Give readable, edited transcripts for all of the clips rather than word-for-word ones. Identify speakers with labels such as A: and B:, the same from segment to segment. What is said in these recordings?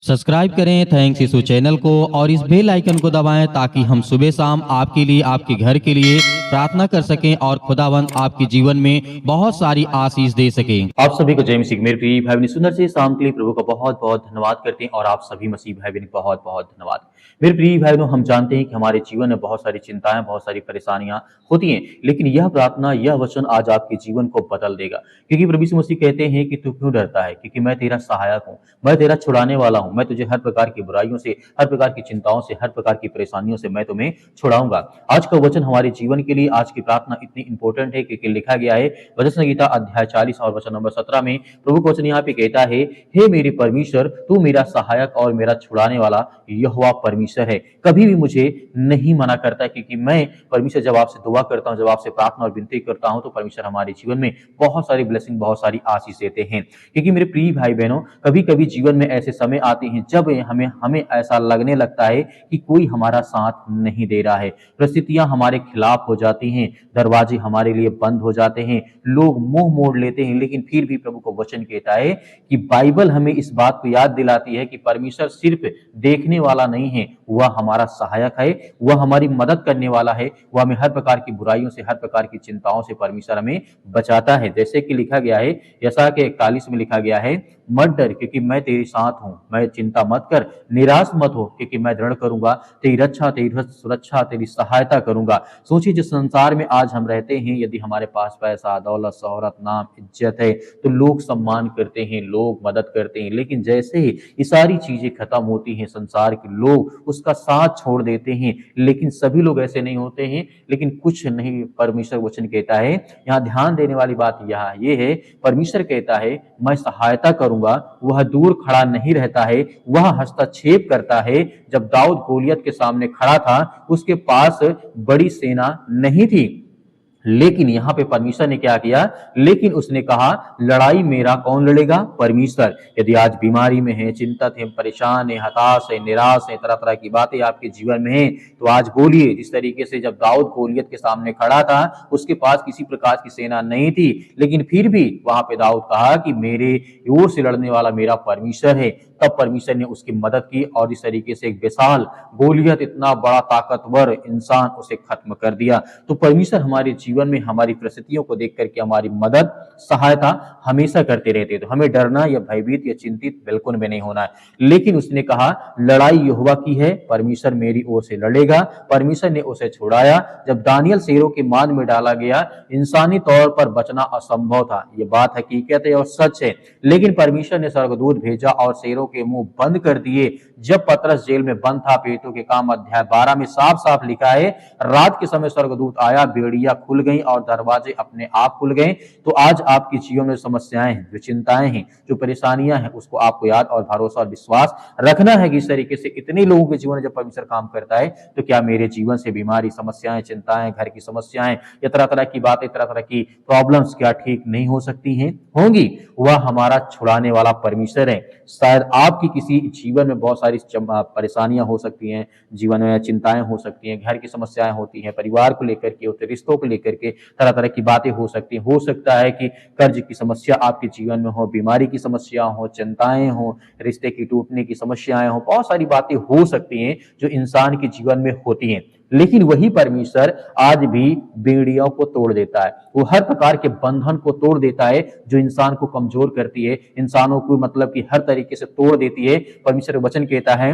A: Subscribe करें thanks यीशु channel को और इस बेल आइकन को दबाएं ताकि हम सुबह शाम आपके लिए आपके घर के लिए प्रार्थना कर सकें और खुदावंद आपके जीवन में बहुत सारी आशीष दे सकें।
B: आप सभी को जय मसीह। मेरे प्रिय भाई बहन सुंदर से शाम के लिए प्रभु का बहुत बहुत धन्यवाद करते हैं और आप सभी मसीह भाई बहन बहुत बहुत धन्यवाद। मेरे प्रिय भाई बहनों, हम जानते हैं कि हमारे जीवन में बहुत सारी चिंताएं, बहुत सारी परेशानियां होती हैं, लेकिन यह प्रार्थना, यह वचन आज आपके जीवन को बदल देगा। क्योंकि प्रभु यीशु मसीह कहते हैं कि तू क्यों डरता है, क्योंकि मैं तेरा सहायक हूँ, मैं तेरा छुड़ाने वाला हूँ, मैं तुझे हर प्रकार की बुराइयों से, हर प्रकार की चिंताओं से, हर प्रकार की परेशानियों से मैं तुम्हें छुड़ाऊंगा। आज का वचन हमारे जीवन के लिए, आज की प्रार्थना इतनी इंपॉर्टेंट है क्योंकि लिखा गया है वचन संहिता अध्याय 40 और वचन नंबर 17 में प्रभु का वचन यहाँ पे कहता है, हे मेरे परमेश्वर, तू मेरा सहायक और मेरा छुड़ाने वाला यहोवा परमेश्वर है। कभी भी मुझे नहीं मना करता, क्योंकि मैं परमेश्वर जब आपसे दुआ करता हूँ, जब आपसे प्रार्थना और विनती करता हूँ, तो परमेश्वर हमारे जीवन में बहुत सारी ब्लेसिंग, बहुत सारी आशीष देते हैं। क्योंकि मेरे प्रिय भाई बहनों, कभी कभी जीवन में ऐसे समय आते हैं जब हमें हमें ऐसा लगने लगता है कि कोई हमारा साथ नहीं दे रहा है, परिस्थितियां हमारे खिलाफ हो जाती हैं, दरवाजे हमारे लिए बंद हो जाते हैं, लोग मुंह मोड़ लेते हैं। लेकिन फिर भी प्रभु को वचन कहता है कि बाइबल हमें इस बात को याद दिलाती है कि परमेश्वर सिर्फ देखने वाला नहीं है, वह हमारा सहायक है, वह हमारी मदद करने वाला है, वह हमें हर प्रकार की बुराइयों से, हर प्रकार की चिंताओं से परमेश्वर हमें बचाता है। जैसे कि लिखा गया है, यशायाह के 41 में लिखा गया है, मत डर क्योंकि मैं तेरे साथ हूं, मैं चिंता मत कर, निराश मत हो क्योंकि मैं दृढ़ करूंगा, तेरी रक्षा, तेरी सुरक्षा, तेरी सहायता करूंगा। सोचिए, जिस संसार में आज हम रहते हैं, यदि हमारे पास पैसा, दौलत, शोहरत, नाम, इज्जत है तो लोग सम्मान करते हैं, लोग मदद करते हैं, लेकिन जैसे ही ये सारी चीजें खत्म होती हैं, संसार के लोग उसका साथ छोड़ देते हैं। लेकिन सभी लोग ऐसे नहीं होते हैं, लेकिन कुछ नहीं। परमेश्वर वचन कहता है, यहाँ ध्यान देने वाली बात यह ये है, परमेश्वर कहता है मैं सहायता करूंगा, वह दूर खड़ा नहीं रहता है, वह हस्तक्षेप करता है। जब दाऊद गोलियत के सामने खड़ा था, उसके पास बड़ी सेना नहीं थी, लेकिन यहां पे परमेश्वर ने क्या किया, लेकिन उसने कहा लड़ाई मेरा कौन लड़ेगा, परमेश्वर। यदि आज बीमारी में है, चिंतित है, परेशान है, हताश है, निराश है, तरह तरह की बातें आपके जीवन में है, तो आज बोलिए, जिस तरीके से जब दाऊद गोलियत के सामने खड़ा था, उसके पास किसी प्रकार की सेना नहीं थी, लेकिन फिर भी वहां पे दाऊद कहा कि मेरे ओर से लड़ने वाला मेरा परमेश्वर है। तब परमेश्वर ने उसकी मदद की और इस तरीके से एक विशाल गोलियत, इतना बड़ा ताकतवर इंसान, उसे खत्म कर दिया। तो परमेश्वर हमारे जीवन में हमारी परिस्थितियों को देख करके हमारी मदद, सहायता हमेशा करते रहते हैं। तो हमें डरना या भयभीत या चिंतित बिल्कुल भी नहीं होना है। लेकिन उसने कहा लड़ाई यहोवा की है, परमेश्वर मेरी ओर से लड़ेगा। परमेश्वर ने उसे छुड़ाया। जब दानियल शेरों के मान में डाला गया, इंसानी तौर पर बचना असंभव था, यह बात हकीकत है और सच है, लेकिन परमेश्वर ने स्वर्गदूत भेजा और शेरों के मुंह बंद कर दिए। जब पतरस जेल में बंद था, पेटों के काम अध्याय 12 में साफ साफ लिखा है, रात के समय स्वर्गदूत आया, बेड़ियां खुल गई और दरवाजे अपने आप खुल गए। तो आज आपके जीवन में समस्याएं हैं, जो चिंताएं हैं, जो परेशानियां हैं, उसको आपको याद और भरोसा और विश्वास रखना है कि इस तरीके से इतने लोगों के जीवन में जब परमेश्वर काम करता है, तो क्या मेरे जीवन से बीमारी, समस्याएं, चिंताएं, घर की समस्याएं या तरह तरह की बातें, तरह तरह की प्रॉब्लम्स क्या ठीक नहीं हो सकती हैं? होंगी। वह हमारा छुड़ाने वाला परमेश्वर है। शायद आपकी किसी जीवन में बहुत सारी परेशानियां हो सकती हैं, जीवन में चिंताएं हो सकती हैं, घर की समस्याएं होती हैं, परिवार को लेकर के होते, रिश्तों को लेकर के तरह तरह की बातें हो सकती हैं। हो सकता है कि कर्ज की समस्या आपके जीवन में हो, बीमारी की समस्या हो, चिंताएं हो, रिश्ते की टूटने की समस्याएं हो, बहुत सारी बातें हो सकती हैं जो इंसान के जीवन में होती हैं। लेकिन वही परमेश्वर आज भी बेड़ियों को तोड़ देता है, वो हर प्रकार के बंधन को तोड़ देता है जो इंसान को कमजोर करती है, इंसानों को मतलब कि हर तरीके से तोड़ देती है। परमेश्वर वचन कहता है,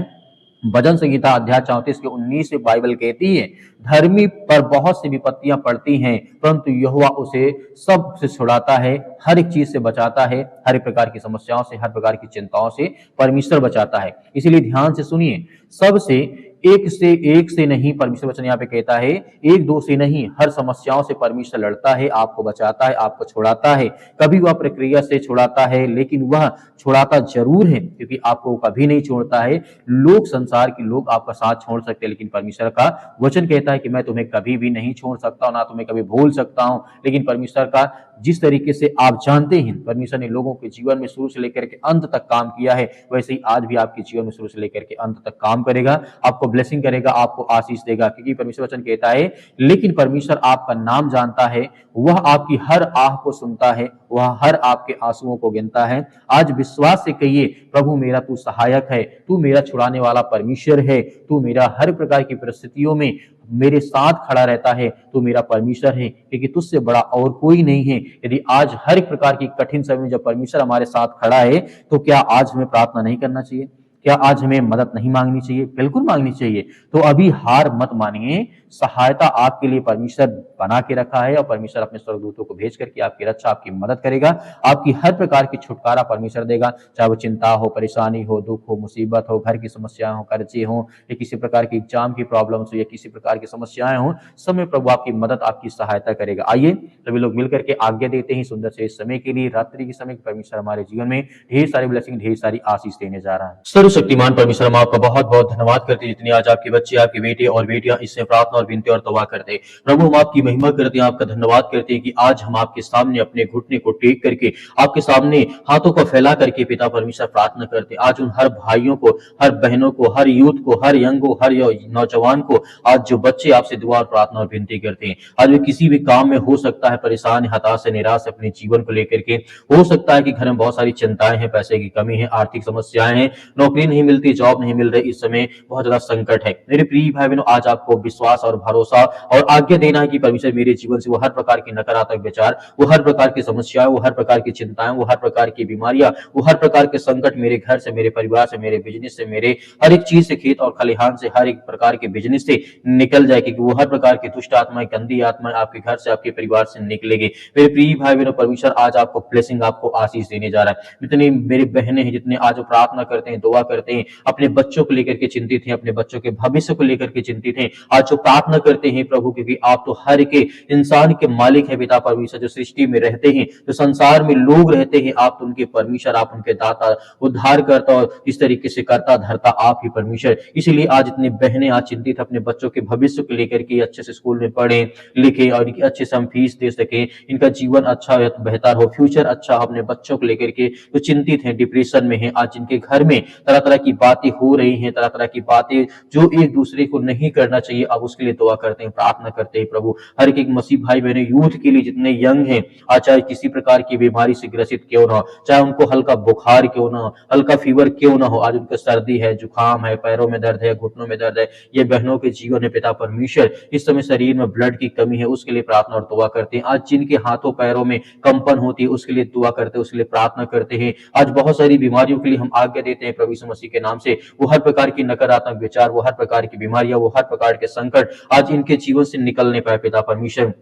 B: भजन संहिता अध्याय 34 के 19 से बाइबल कहती है, धर्मी पर बहुत सी विपत्तियां पड़ती हैं, परंतु यहोवा उसे सब से छुड़ाता है, हर एक चीज से बचाता है, हर एक प्रकार की समस्याओं से, हर प्रकार की चिंताओं से परमेश्वर बचाता है। इसीलिए ध्यान से सुनिए, सबसे एक से नहीं, परमेश्वर वचन यहाँ पे कहता है, एक दो से नहीं, हर समस्याओं से परमेश्वर लड़ता है, आपको बचाता है, आपको छुड़ाता है। कभी वह प्रक्रिया से छुड़ाता है, लेकिन वह छुड़ाता जरूर है, क्योंकि आपको कभी नहीं छोड़ता है। लोग, संसार के लोग आपका साथ छोड़ सकते हैं, लेकिन परमेश्वर का वचन कहता है कि मैं तुम्हें कभी भी नहीं छोड़ सकता, ना तुम्हें कभी भूल सकता हूं। लेकिन परमेश्वर का, जिस तरीके से आप जानते हैं परमेश्वर ने लोगों के जीवन में शुरू से लेकर के अंत तक काम किया है, वैसे ही आज भी आपके जीवन में शुरू से लेकर के अंत तक काम करेगा। आपको ब्लेसिंग करेगा, आपको आशीष देगा, क्योंकि परमेश्वर वचन कहता है लेकिन परमेश्वर आपका नाम जानता है, वह आपकी हर आह को सुनता है, वह हर आपके आंसुओं को गिनता है। आज विश्वास से कहिए, प्रभु मेरा तू सहायक है, तू मेरा छुड़ाने वाला परमेश्वर है, तू मेरा हर प्रकार की परिस्थितियों में मेरे साथ खड़ा रहता है, तू मेरा परमेश्वर है, क्योंकि तुझसे बड़ा और कोई नहीं है। यदि आज हर एक प्रकार की कठिन समय में जब परमेश्वर हमारे साथ खड़ा है, तो क्या आज हमें प्रार्थना नहीं करना चाहिए? क्या आज हमें मदद नहीं मांगनी चाहिए? बिल्कुल मांगनी चाहिए। तो अभी हार मत मानिए, सहायता आपके लिए परमेश्वर बना के रखा है और परमेश्वर अपने स्वर्गदूतों को भेज करके आपकी रक्षा, आपकी मदद करेगा, आपकी हर प्रकार की छुटकारा परमेश्वर देगा। चाहे वो चिंता हो, परेशानी हो, दुख हो, मुसीबत हो, घर की समस्याएं हो, कर्जे हो, या किसी प्रकार की एग्जाम की प्रॉब्लम्स हो, या किसी प्रकार की समस्याएं हो, सब में प्रभु आपकी मदद, आपकी सहायता करेगा। आइए सभी लोग मिलकर के आज्ञा देते हैं सुंदर से इस समय के लिए, रात्रि के समय परमेश्वर हमारे जीवन में ढेर सारी ब्लेसिंग, ढेर सारी आशीष देने जा रहा है। सर्वशक्तिमान परमेश्वर, हम आपका बहुत बहुत धन्यवाद करते हैं जितने आज आपके बच्चे, आपके बेटे और बेटियां इससे प्रार्थना और विनती और तौबा करते हैं। प्रभु हम आपकी महिमा करते हैं, आपका धन्यवाद करते हैं कि आज हम आपके सामने अपने घुटने को टेक करके आपके सामने हाथों को फैला करके पिता परमेश्वर प्रार्थना करते हैं। आज उन हर भाइयों को, हर बहनों को, हर यूथ को, हर यंग को, हर नौजवान को, आज जो बच्चे आपसे दुआ और प्रार्थना और विनती करते हैं, आज वे किसी भी काम में हो सकता है परेशान, हताश, निराश अपने जीवन को लेकर के, हो सकता है कि घर में बहुत सारी चिंताएं हैं, पैसे की कमी है, आर्थिक समस्याएं हैं, नौकरी नहीं मिलती, जॉब नहीं मिल रही, इस समय बहुत ज्यादा संकट है। मेरे प्रिय भाई बहनों, आज आपको विश्वास और भरोसा और आज्ञा देना है कि परमेश्वर मेरे जीवन से वो हर प्रकार की नकारात्मक विचार, वो हर प्रकार की समस्याएं, वो हर प्रकार की चिंताएं, वो हर प्रकार की बीमारियां, वो हर प्रकार के संकट मेरे घर से, मेरे परिवार से, मेरे बिजनेस से, मेरे हर एक चीज से, खेत और खलिहान से, हर एक प्रकार के बिजनेस से निकल जाए, क्योंकि वो हर प्रकार की दुष्ट आत्माएं, गंदी आत्माएं आपके घर से, आपके परिवार से निकलेगी। मेरे प्रिय भाई बहनों, परमेश्वर आज आपको ब्लेसिंग, आपको आशीष देने जा रहा है। जितनी मेरी बहनें हैं, जितने आज प्रार्थना करते हैं, दुआ करते हैं, अपने बच्चों को लेकर के चिंतित हैं, अपने बच्चों के भविष्य को लेकर के चिंतित हैं, आज जो प्रार्थना करते हैं प्रभु, क्योंकि आप तो हर के इंसान के मालिक है पिता परमेश्वर, जो सृष्टि में रहते हैं, जो संसार में लोग रहते हैं, आप तो उनके परमेश्वर, आप उनके दाता, उद्धार करता और इस तरीके से करता धरता आप ही परमेश्वर। इसीलिए आज इतनी बहनें आज चिंतित अपने बच्चों के भविष्य को लेकर के, अच्छे से स्कूल में पढ़े लिखे और अच्छे से हम फीस दे सके, इनका जीवन अच्छा बेहतर हो, फ्यूचर अच्छा हो, अपने बच्चों को लेकर के जो चिंतित हैं, डिप्रेशन में हैं, आज जिनके घर में तरह तरह की बातें हो रही हैं, तरह तरह की बातें जो एक दूसरे को नहीं करना चाहिए, अब उसके लिए दुआ करते हैं, प्रार्थना करते हैं प्रभु। हर एक मसीह भाई बहने, यूथ के लिए जितने यंग हैं, आज चाहे किसी प्रकार की बीमारी से ग्रसित क्यों ना हो, चाहे उनको हल्का बुखार क्यों ना हो, हल्का फीवर क्यों ना हो, आज उनको सर्दी है, जुकाम है, पैरों में दर्द है, घुटनों में दर्द है, ये बहनों के जीवन में पिता परमेश्वर इस समय शरीर में ब्लड की कमी है, उसके लिए प्रार्थना और दुआ करते हैं। आज जिनके हाथों पैरों में कंपन होती है, उसके लिए दुआ करते हैं, उसके लिए प्रार्थना करते हैं। आज बहुत सारी बीमारियों के लिए हम आज्ञा देते हैं प्रभु यीशु मसीह के नाम से, वो हर प्रकार की नकारात्मक विचार, वो हर प्रकार की बीमारियां, वो हर प्रकार के संकट आज इनके जीवन से निकलने पाए पिता परमेश्वर।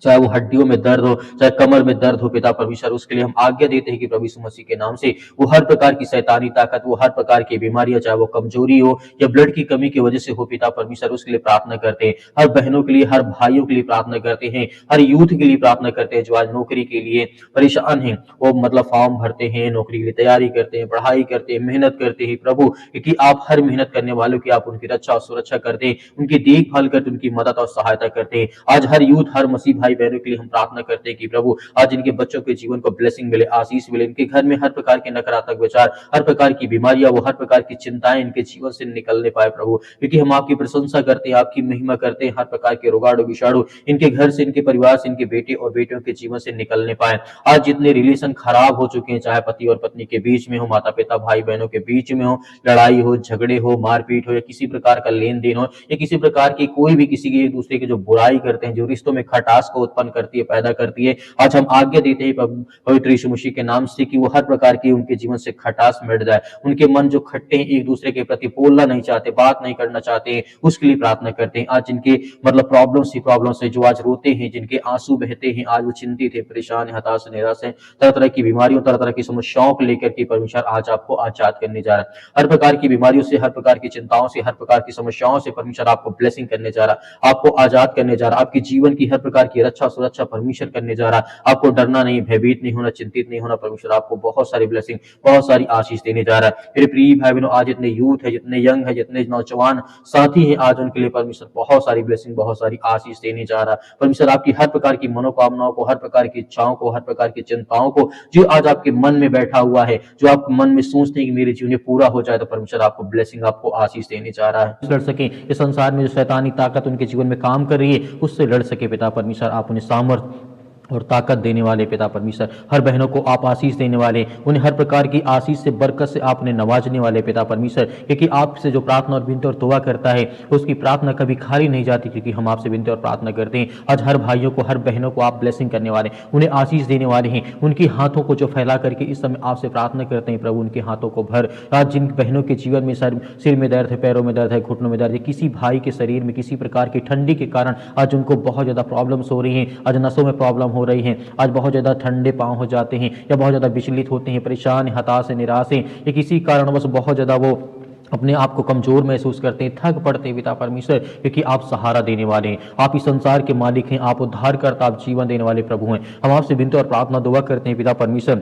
B: चाहे वो हड्डियों में दर्द हो, चाहे कमर में दर्द हो पिता परमेश्वर, उसके लिए हम आज्ञा देते हैं कि प्रभु यीशु मसीह के नाम से वो हर प्रकार की शैतानी ताकत, वो हर प्रकार की बीमारियां, चाहे वो कमजोरी हो या ब्लड की कमी की वजह से हो पिता परमेश्वर, उसके लिए प्रार्थना करते हैं। हर बहनों के लिए, हर भाइयों के लिए प्रार्थना करते हैं, हर यूथ के लिए प्रार्थना करते हैं जो आज नौकरी के लिए परेशान है, वो मतलब फॉर्म भरते हैं, नौकरी के लिए तैयारी करते हैं, पढ़ाई करते हैं, मेहनत करते हैं प्रभु, क्योंकि आप हर मेहनत करने वालों की आप उनकी रक्षा और सुरक्षा करते हैं, उनकी देखभाल करते, उनकी मदद और सहायता करते हैं। आज हर यूथ, हर मसीह भाई बहनों के लिए हम प्रार्थना करते हैं कि प्रभु आज इनके बच्चों के जीवन को ब्लेसिंग मिले, आशीष मिले, इनके घर में हर प्रकार के नकारात्मक विचार, हर प्रकार की बीमारियां, वो हर प्रकार की चिंताएं इनके जीवन से निकलने पाए प्रभु, क्योंकि हम आपकी प्रशंसा करते हैं, आपकी महिमा करते हैं, हर प्रकार के रोगाणु विषाणु इनके घर से, इनके परिवार से, इनके बेटे और बेटियों के जीवन से निकलने पाए। आज जितने रिलेशन खराब हो चुके हैं, चाहे पति और पत्नी के बीच में हो, माता पिता भाई बहनों के बीच में हो, लड़ाई हो, झगड़े हो, मारपीट हो, या किसी प्रकार का लेन देन हो, या किसी प्रकार की कोई भी किसी की एक दूसरे की जो बुराई करते हैं, जो रिश्तों में खटास को उत्पन्न करती है, पैदा करती है, आज हम आज्ञा देते हैं पवित्र यीशु मसीह के नाम से कि वो हर प्रकार की उनके जीवन से खटास मिट जाए, उनके मन जो खट्टे हैं, एक दूसरे के प्रति बोलना नहीं चाहते, बात नहीं करना चाहते हैं, उसके लिए प्रार्थना करते हैं। आज जिनके मतलब प्रॉब्लम से जो आज रोते हैं, जिनके आंसू बहते हैं, आज वो चिंतित है, परेशान है, हताश, निराश है, तरह तरह की बीमारियों, तरह तरह की समस्याओं को लेकर के परमेश्वर आज आपको आजाद करने जा रहा है। हर प्रकार की बीमारियों से, हर प्रकार की चिंताओं से, हर प्रकार की समस्याओं से परमेश्वर आपको ब्लेसिंग करने जा रहा है, आपको आजाद करने जा रहा है, आपके जीवन की हर प्रकार की रक्षा सुरक्षा परमेश्वर करने जा रहा है। आपको डरना नहीं, भयभीत नहीं होना, चिंतित नहीं होना। परमेश्वर आपको बहुत सारी ब्लेसिंग, बहुत सारी आशीष देने जा रहा है। मेरे प्रिय भाई बहनों, आज जितने यूथ है, जितने यंग है, जितने नौजवान साथी हैं, आज उनके लिए परमेश्वर बहुत सारी ब्लेसिंग, बहुत सारी आशीष देने जा रहा है। परमेश्वर आपकी हर प्रकार की मनोकामनाओं को, हर प्रकार की इच्छाओं को, हर प्रकार की चिंताओं को, जो आज आपके मन में बैठा हुआ है, जो आप मन में सोचते हैं कि मेरे जीवन में पूरा हो जाए, तो परमेश्वर आपको ब्लेसिंग, आपको आशीष देने जा रहा है। लड़ सके इस संसार में जो शैतानी ताकत उनके जीवन में काम कर रही है, उससे लड़ सके पिता परमेश्वर। आप उन्हें सामर्थ और ताकत देने वाले पिता परमेश्वर, हर बहनों को आप आशीष देने वाले, उन्हें हर प्रकार की आशीष से, बरकत से आप उन्हें नवाजने वाले पिता परमेश्वर। क्योंकि आपसे जो प्रार्थना और विनती और दुआ करता है, उसकी प्रार्थना कभी खाली नहीं जाती, क्योंकि हम आपसे विनती और प्रार्थना करते हैं। आज हर भाइयों को, हर बहनों को आप ब्लेसिंग करने वाले, उन्हें आशीष देने वाले हैं। उनकी हाथों को जो फैला करके इस समय आपसे प्रार्थना करते हैं, प्रभु उनके हाथों को भर। आज जिन बहनों के जीवन में सिर में दर्द है, पैरों में दर्द है, घुटनों में दर्द है, किसी भाई के शरीर में किसी प्रकार की ठंडी के कारण आज उनको बहुत ज्यादा प्रॉब्लम्स हो रही हैं, आज नसों में प्रॉब्लम हो रही है, आज बहुत ज़्यादा ठंडे पांव हो जाते हैं, या बहुत ज़्यादा विचलित होते हैं, परेशान, हताश, निराश हैं, या किसी कारणवश बहुत ज़्यादा वो अपने आप को कमजोर महसूस करते हैं, थक पड़ते हैं पिता परमेश्वर, क्योंकि आप सहारा देने वाले हैं, आप इस संसार के मालिक हैं, आप उद्धारकर्ता, आप जीवन देने वाले प्रभु हैं। हम आपसे विनती और प्रार्थना दुआ करते हैं पिता परमेश्वर,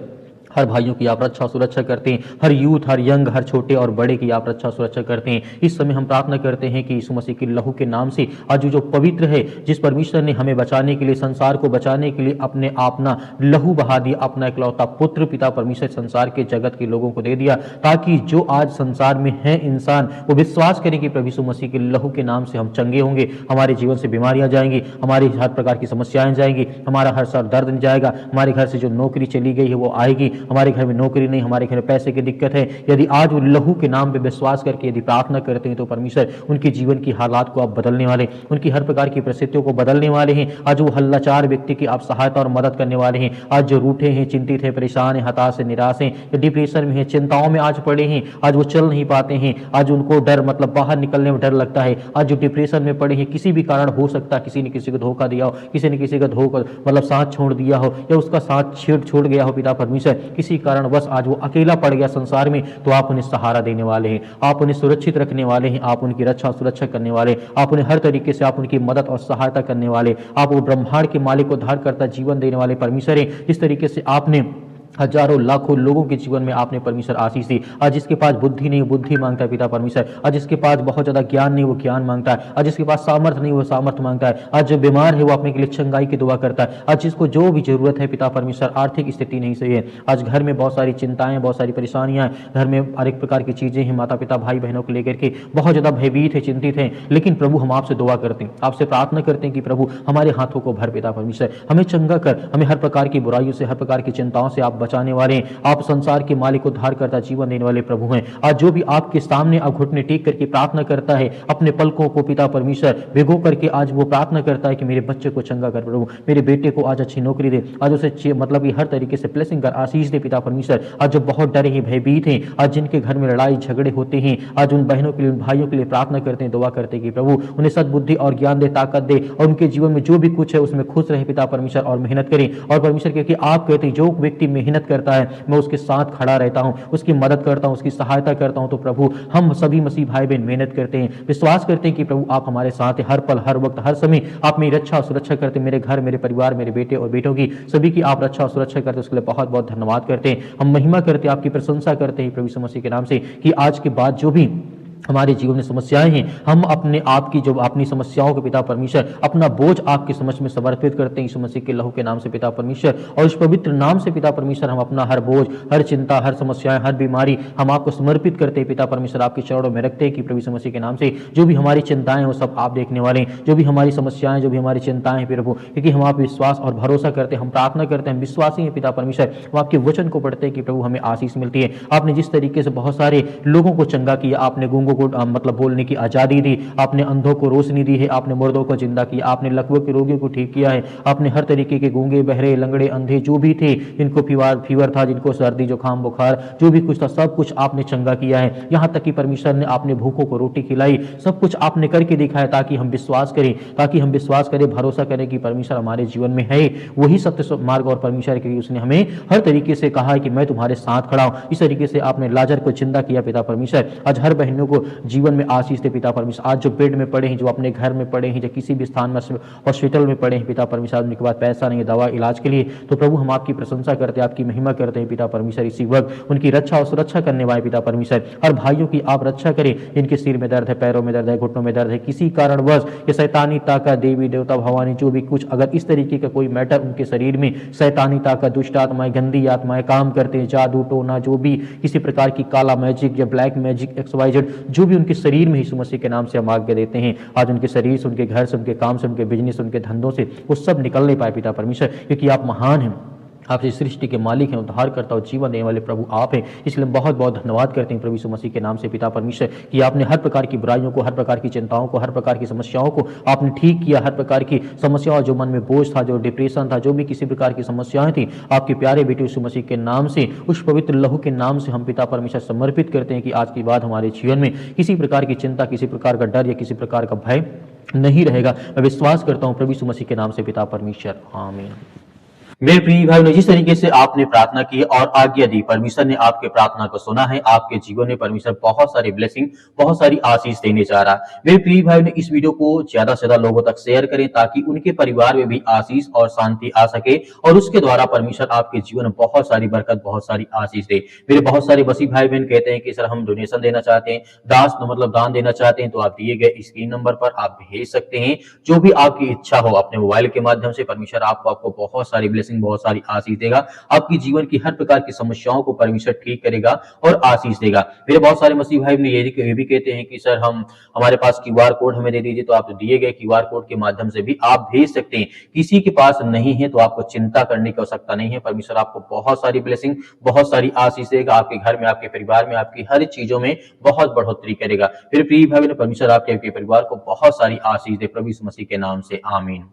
B: हर भाइयों की आप रक्षा सुरक्षा करते हैं, हर यूथ, हर यंग, हर छोटे और बड़े की आप रक्षा सुरक्षा करते हैं। इस समय हम प्रार्थना करते हैं कि यीशु मसीह के लहू के नाम से आज जो पवित्र है, जिस परमेश्वर ने हमें बचाने के लिए, संसार को बचाने के लिए अपने अपना लहू बहा दिया, अपना इकलौता पुत्र पिता परमेश्वर संसार के जगत के लोगों को दे दिया, ताकि जो आज संसार में है इंसान, वो विश्वास करें कि प्रभु यीशु मसीह के लहू के नाम से हम चंगे होंगे, हमारे जीवन से बीमारियां जाएंगी, हमारी हर प्रकार की समस्याएं जाएंगी, हमारा हर सर दर्द जाएगा, हमारे घर से जो नौकरी चली गई है वो आएगी, हमारे घर में नौकरी नहीं, हमारे घर में पैसे की दिक्कत है, यदि आज वो लहू के नाम पे विश्वास करके यदि प्रार्थना करते हैं, तो परमेश्वर उनके जीवन की हालात को आप बदलने वाले, उनकी हर प्रकार की परिस्थितियों को बदलने वाले हैं। आज वो हल्लाचार व्यक्ति की आप सहायता और मदद करने वाले हैं। आज जो रूठे हैं, चिंतित है, परेशान है, हताश है, निराश है, डिप्रेशन में है, चिंताओं में आज पड़े हैं, आज वो चल नहीं पाते हैं, आज उनको डर, मतलब बाहर निकलने में डर लगता है, आज जो डिप्रेशन में पड़े हैं, किसी भी कारण हो सकता है, किसी ने किसी को धोखा दिया हो, किसी ने किसी का धोखा मतलब साथ छोड़ दिया हो, या उसका साथ छोड़ गया हो पिता परमेश्वर, किसी कारण बस आज वो अकेला पड़ गया संसार में, तो आप उन्हें सहारा देने वाले हैं, आप उन्हें सुरक्षित रखने वाले हैं, आप उनकी रक्षा सुरक्षा करने वाले, आप उन्हें हर तरीके से आप उनकी मदद और सहायता करने वाले, आप वो ब्रह्मांड के मालिक, उद्धारकर्ता, जीवन देने वाले परमेश्वर हैं। जिस तरीके से आपने हजारों लाखों लोगों के जीवन में आपने परमेश्वर आशीष दी, आज जिसके पास बुद्धि नहीं, बुद्धि मांगता है पिता परमेश्वर, आज जिसके पास बहुत ज्यादा ज्ञान नहीं, वो ज्ञान मांगता है, आज जिसके पास सामर्थ्य नहीं, वो सामर्थ्य मांगता है, आज जो बीमार है वो अपने के लिए चंगाई की दुआ करता है, आज जिसको जो भी जरूरत है पिता परमेश्वर, आर्थिक स्थिति नहीं सही है, आज घर में बहुत सारी चिंताएं, बहुत सारी परेशानियां, घर में हर एक प्रकार की चीजें हैं, माता पिता भाई बहनों को लेकर के बहुत ज्यादा भयभीत है, चिंतित है, लेकिन प्रभु हम आपसे दुआ करते हैं, आपसे प्रार्थना करते हैं कि प्रभु हमारे हाथों को भर पिता परमेश्वर, हमें चंगा कर, हमें हर प्रकार की बुराइयों से, हर प्रकार की चिंताओं से आप बचाने वाले हैं। आप संसार के मालिक, उद्धार करता, जीवन देने वाले प्रभु हैं। आज जो भी आपके सामने अब घुटने टेक करके प्रार्थना करता है, अपने पलकों को पिता परमेश्वर भिगो करके आज वो प्रार्थना करता है कि मेरे बच्चे को चंगा कर प्रभु, मेरे बेटे को आज अच्छी नौकरी दे, आज उसे मतलब कि हर तरीके से ब्लेसिंग कर, आशीष दे पिता परमेश्वर। आज जो बहुत डरे हैं, भयभीत हैं, आज जिनके घर में लड़ाई झगड़े होते हैं, आज उन बहनों के लिए, उन भाइयों के लिए प्रार्थना करते हैं, दुआ करते हैं कि प्रभु उन्हें सद्बुद्धि और ज्ञान दे, ताकत दे, और उनके जीवन में जो भी कुछ है उसमें खुश रहे पिता परमेश्वर, और मेहनत करें। और परमेश्वर क्योंकि आप कहते हैं जो व्यक्ति मेहनत करता है मैं उसके साथ खड़ा रहता हूं, उसकी मदद करता हूं, उसकी सहायता करता हूं। तो प्रभु हम सभी मसीह भाई बहन मेहनत करते हैं, विश्वास करते हैं कि प्रभु आप हमारे साथ हैं, हर पल, हर वक्त, हर समय आप मेरी रक्षा और सुरक्षा करते हैं, मेरे घर, मेरे परिवार, मेरे बेटे और बेटों की सभी की आप रक्षा और सुरक्षा करते हैं, उसके लिए बहुत बहुत धन्यवाद करते हैं। हम महिमा करते हैं, आपकी प्रशंसा करते हैं प्रभु यीशु मसीह के नाम से, कि आज के बाद जो भी हमारे जीवन में समस्याएं हैं, हम अपने आप की जो अपनी समस्याओं के पिता परमेश्वर अपना बोझ आपके समझ में समर्पित करते हैं यीशु मसीह के लहू के नाम से पिता परमेश्वर। और इस पवित्र नाम से पिता परमेश्वर हम अपना हर बोझ, हर चिंता, हर समस्याएं, हर बीमारी हम आपको समर्पित करते हैं पिता परमेश्वर, आपके चरणों में रखते हैं कि प्रभु यीशु मसीह के नाम से जो भी हमारी चिंताएं वो सब आप देखने वाले हैं, जो भी हमारी समस्याएं, जो भी हमारी चिंताएं हैं प्रभु, क्योंकि हम आप विश्वास और भरोसा करते हैं, हम प्रार्थना करते हैं, हम विश्वासी हैं पिता परमेश्वर, हम आपके वचन को पढ़ते हैं कि प्रभु हमें आशीष मिलती है। आपने जिस तरीके से बहुत सारे लोगों को चंगा किया, आपने गूंगों को मतलब बोलने की आजादी दी, आपने अंधों को रोशनी दी है, आपने मुर्दों को जिंदा किया, आपने लकवे के रोगियों को ठीक किया है, आपने हर तरीके के गूंगे, बहरे, लंगड़े, अंधे जो भी थे, जिनको फीवर था, जिनको सर्दी, जुकाम, बुखार जो भी कुछ था, सब कुछ आपने चंगा किया है। यहाँ तक कि परमेश्वर ने आपने भूखों को रोटी खिलाई, सब कुछ आपने करके दिखाया, ताकि हम विश्वास करें, भरोसा करें कि परमेश्वर हमारे जीवन में है, वही सत्य मार्ग और परमेश्वर के, उसने हमें हर तरीके से कहा है कि मैं तुम्हारे साथ खड़ा हूं। इस तरीके से आपने लाजर को जिंदा किया पिता परमेश्वर। आज हर बहनों को को जीवन में आशीष दे पिता परमेश्वर। आज जो बेड में पड़े हैं, जो अपने घर में पड़े हैं, जो किसी भी स्थान में हॉस्पिटल में पड़े हैं पिता परमेश्वर, उनके पास पैसा नहीं है दवा इलाज के लिए, तो प्रभु हम आपकी प्रशंसा करते हैं, आपकी महिमा करते हैं पिता परमेश्वर। इसी वक्त उनकी रक्षा और सुरक्षा करने वाले पिता परमेश्वर, हर भाइयों की आप रक्षा करें जिनके सिर में दर्द है, पैरों में दर्द है, घुटनों में दर्द है, किसी कारणवश ये शैतानी ताकत, देवी देवता भवानी जो भी कुछ अगर इस तरीके का कोई मैटर उनके शरीर में शैतानी ताकत, दुष्ट आत्माएं, गंदी आत्माएं काम करते हैं, जादू टोना जो भी किसी प्रकार की काला मैजिक या ब्लैक मैजिक XYZ जो भी उनके शरीर में यीशु मसीह के नाम से हम आज्ञा देते हैं, आज उनके शरीर से, उनके घर से, उनके काम से, उनके बिजनेस, उनके धंधों से वो सब निकलने पाए पिता परमेश्वर, क्योंकि आप महान हैं, आप इस सृष्टि के मालिक हैं, उद्धार करता और जीवन देने वाले प्रभु आप हैं। इसलिए हम बहुत बहुत धन्यवाद करते हैं प्रभु यीशु मसीह के नाम से पिता परमेश्वर कि आपने हर प्रकार की बुराइयों को, हर प्रकार की चिंताओं को, हर प्रकार की समस्याओं को आपने ठीक किया। हर प्रकार की समस्याओं, जो मन में बोझ था, जो डिप्रेशन था, जो भी किसी प्रकार की समस्याएं थी, आपके प्यारे बेटे यीशु मसीह के नाम से, उस पवित्र लहू के नाम से हम पिता परमेश्वर समर्पित करते हैं कि आज के बाद हमारे जीवन में किसी प्रकार की चिंता, किसी प्रकार का डर या किसी प्रकार का भय नहीं रहेगा। मैं विश्वास करता हूँ प्रभु यीशु मसीह के नाम से पिता परमेश्वर, आमीन। मेरे प्रिय भाई ने जिस तरीके से आपने प्रार्थना की और आज्ञा दी, परमेश्वर ने आपके प्रार्थना को सुना है। आपके जीवन में परमेश्वर बहुत सारी ब्लेसिंग, बहुत सारी आशीष देने जा रहा है। मेरे प्रिय भाई ने इस वीडियो को ज्यादा से ज्यादा लोगों तक शेयर करें ताकि उनके परिवार में भी आशीष और शांति आ सके और उसके द्वारा परमेश्वर आपके जीवन में बहुत सारी बरकत, बहुत सारी आशीष दे। मेरे बहुत सारे बसी भाई बहन कहते हैं कि सर हम डोनेशन देना चाहते हैं, दान देना चाहते हैं, तो आप दिए गए स्क्रीन नंबर पर आप भेज सकते हैं। जो भी आपकी इच्छा हो अपने मोबाइल के माध्यम से, परमेश्वर आपको बहुत सारी ब्लेसिंग, बहुत सारी आशीष देगा। आपकी जीवन की हर प्रकार की समस्याओं को परमेश्वर ठीक करेगा और आशीष देगा। मेरे बहुत सारे मसीह भाई ने ये भी कहते हैं कि सर हमारे पास QR कोड हमें दे दीजिए, तो आप दिए गए QR कोड के माध्यम से भी आप भेज सकते हैं। किसी के पास नहीं है तो आपको चिंता करने की आवश्यकता नहीं है। परमेश्वर आपको बहुत सारी ब्लेसिंग, बहुत सारी आशीष देगा। आपके घर में, आपके परिवार में, आपकी हर चीजों में बहुत बढ़ोतरी करेगा। फिर प्रिय भाई ने परमेश्वर आपके परिवार को बहुत सारी आशीष दे प्रभु यीशु मसीह के नाम से, आमीन।